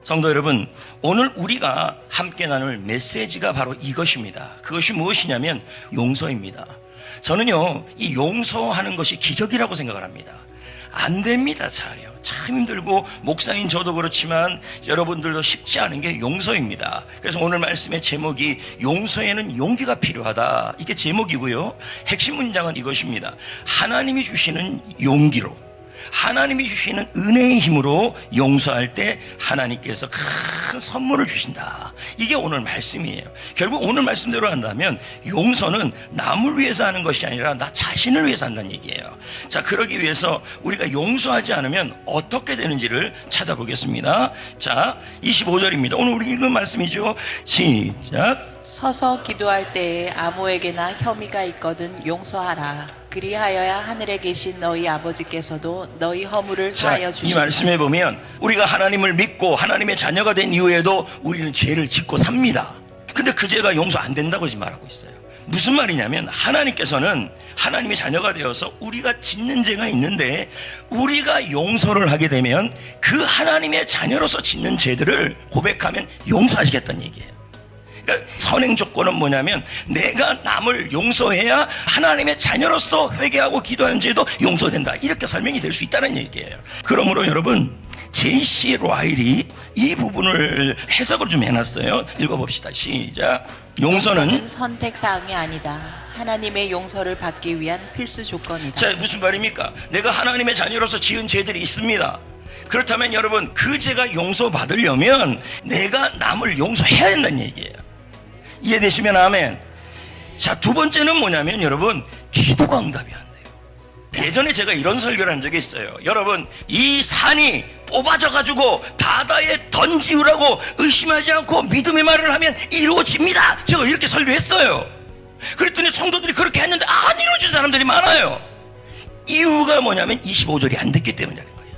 성도 여러분, 오늘 우리가 함께 나눌 메시지가 바로 이것입니다. 그것이 무엇이냐면 용서입니다. 저는요, 이 용서하는 것이 기적이라고 생각을 합니다. 안 됩니다. 잘요. 참 힘들고 목사인 저도 그렇지만 여러분들도 쉽지 않은 게 용서입니다. 그래서 오늘 말씀의 제목이 용서에는 용기가 필요하다, 이게 제목이고요. 핵심 문장은 이것입니다. 하나님이 주시는 용기로, 하나님이 주시는 은혜의 힘으로 용서할 때 하나님께서 큰 선물을 주신다. 이게 오늘 말씀이에요. 결국 오늘 말씀대로 한다면 용서는 남을 위해서 하는 것이 아니라 나 자신을 위해서 한다는 얘기예요. 자, 그러기 위해서 우리가 용서하지 않으면 어떻게 되는지를 찾아보겠습니다. 자, 25절입니다. 오늘 우리 읽은 말씀이죠. 시작. 서서 기도할 때에 아무에게나 혐의가 있거든 용서하라. 그리하여야 하늘에 계신 너희 아버지께서도 너희 허물을 사하여 이 주시리라. 말씀에 보면 우리가 하나님을 믿고 하나님의 자녀가 된 이후에도 우리는 죄를 짓고 삽니다. 근데 그 죄가 용서 안 된다고 지금 말하고 있어요. 무슨 말이냐면 하나님께서는 하나님의 자녀가 되어서 우리가 짓는 죄가 있는데 우리가 용서를 하게 되면 그 하나님의 자녀로서 짓는 죄들을 고백하면 용서하시겠다는 얘기예요. 그러니까 선행 조건은 뭐냐면 내가 남을 용서해야 하나님의 자녀로서 회개하고 기도하는 죄도 용서된다, 이렇게 설명이 될 수 있다는 얘기예요. 그러므로 여러분, J.C. 라일이 이 부분을 해석을 좀 해놨어요. 읽어봅시다. 시작. 용서는 선택사항이 아니다. 하나님의 용서를 받기 위한 필수 조건이다. 자, 무슨 말입니까? 내가 하나님의 자녀로서 지은 죄들이 있습니다. 그렇다면 여러분, 그 죄가 용서받으려면 내가 남을 용서해야 된다는 얘기예요. 이해되시면 아멘. 자, 두 번째는 뭐냐면 여러분, 기도가 응답이 안 돼요. 예전에 제가 이런 설교를 한 적이 있어요. 여러분, 이 산이 뽑아져가지고 바다에 던지우라고 의심하지 않고 믿음의 말을 하면 이루어집니다. 제가 이렇게 설교했어요. 그랬더니 성도들이 그렇게 했는데 안 이루어진 사람들이 많아요. 이유가 뭐냐면 25절이 안 됐기 때문이라는 거예요.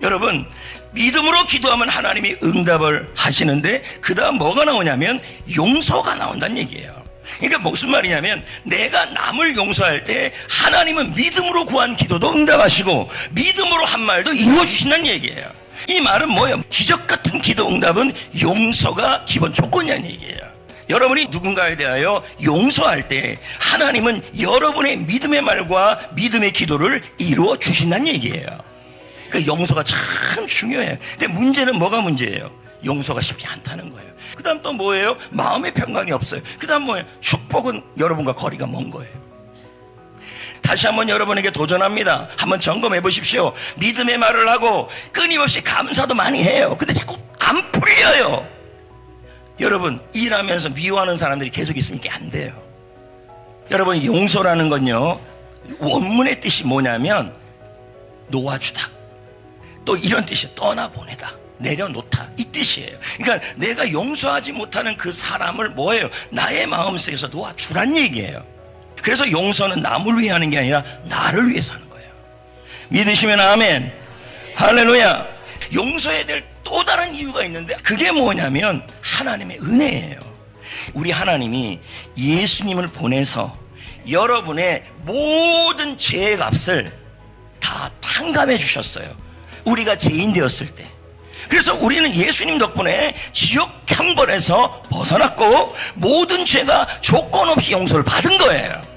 여러분, 믿음으로 기도하면 하나님이 응답을 하시는데 그 다음 뭐가 나오냐면 용서가 나온다는 얘기예요. 그러니까 무슨 말이냐면 내가 남을 용서할 때 하나님은 믿음으로 구한 기도도 응답하시고 믿음으로 한 말도 이루어주신다는 얘기예요. 이 말은 뭐예요? 기적 같은 기도 응답은 용서가 기본 조건이라는 얘기예요. 여러분이 누군가에 대하여 용서할 때 하나님은 여러분의 믿음의 말과 믿음의 기도를 이루어 주신다는 얘기예요. 그 용서가 참 중요해요. 근데 문제는 뭐가 문제예요? 용서가 쉽지 않다는 거예요. 그 다음 또 뭐예요? 마음의 평강이 없어요. 그 다음 뭐예요? 축복은 여러분과 거리가 먼 거예요. 다시 한번 여러분에게 도전합니다. 한번 점검해 보십시오. 믿음의 말을 하고 끊임없이 감사도 많이 해요. 근데 자꾸 안 풀려요. 여러분, 일하면서 미워하는 사람들이 계속 있으면 이게 안 돼요. 여러분, 용서라는 건요, 원문의 뜻이 뭐냐면 놓아주다, 또 이런 뜻이에요. 떠나보내다, 내려놓다, 이 뜻이에요. 그러니까 내가 용서하지 못하는 그 사람을 뭐예요? 나의 마음속에서 놓아주란 얘기예요. 그래서 용서는 남을 위해 하는 게 아니라 나를 위해서 하는 거예요. 믿으시면 아멘. 할렐루야. 용서해야 될 또 다른 이유가 있는데 그게 뭐냐면 하나님의 은혜예요. 우리 하나님이 예수님을 보내서 여러분의 모든 죄의 값을 다 탕감해 주셨어요. 우리가 죄인 되었을 때. 그래서 우리는 예수님 덕분에 지옥 형벌에서 벗어났고 모든 죄가 조건 없이 용서를 받은 거예요.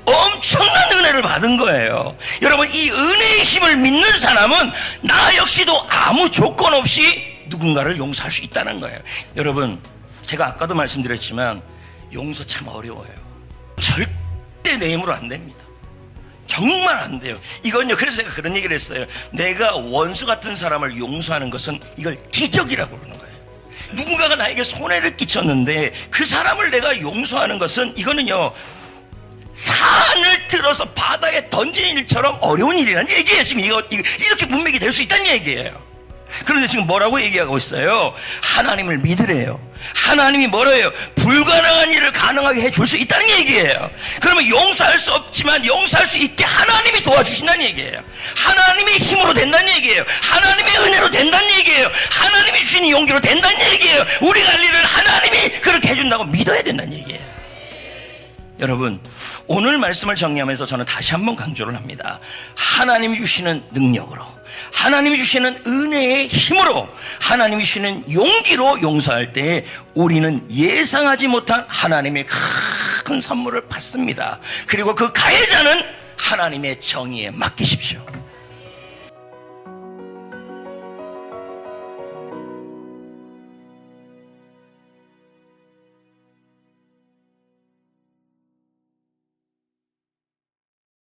엄청난 은혜를 받은 거예요. 여러분, 이 은혜의 힘을 믿는 사람은 나 역시도 아무 조건 없이 누군가를 용서할 수 있다는 거예요. 여러분, 제가 아까도 말씀드렸지만 용서 참 어려워요. 절대 내 힘으로 안 됩니다. 정말 안 돼요. 이건요, 그래서 제가 그런 얘기를 했어요. 내가 원수 같은 사람을 용서하는 것은 이걸 기적이라고 그러는 거예요. 누군가가 나에게 손해를 끼쳤는데 그 사람을 내가 용서하는 것은 이거는요, 산을 들어서 바다에 던지는 일처럼 어려운 일이라는 얘기예요. 지금 이렇게 문맥이 될 수 있다는 얘기예요. 그런데 지금 뭐라고 얘기하고 있어요? 하나님을 믿으래요. 하나님이 뭐래요? 불가능한 일을 가능하게 해줄 수 있다는 얘기예요. 그러면 용서할 수 없지만 용서할 수 있게 하나님이 도와주신다는 얘기예요. 하나님의 힘으로 된다는 얘기예요. 하나님의 은혜로 된다는 얘기예요. 하나님이 주시는 용기로 된다는 얘기예요. 우리가 할 일을 하나님이 그렇게 해준다고 믿어야 된다는 얘기예요. 여러분, 오늘 말씀을 정리하면서 저는 다시 한번 강조를 합니다. 하나님이 주시는 능력으로, 하나님이 주시는 은혜의 힘으로, 하나님이 주시는 용기로 용서할 때 우리는 예상하지 못한 하나님의 큰 선물을 받습니다. 그리고 그 가해자는 하나님의 정의에 맡기십시오.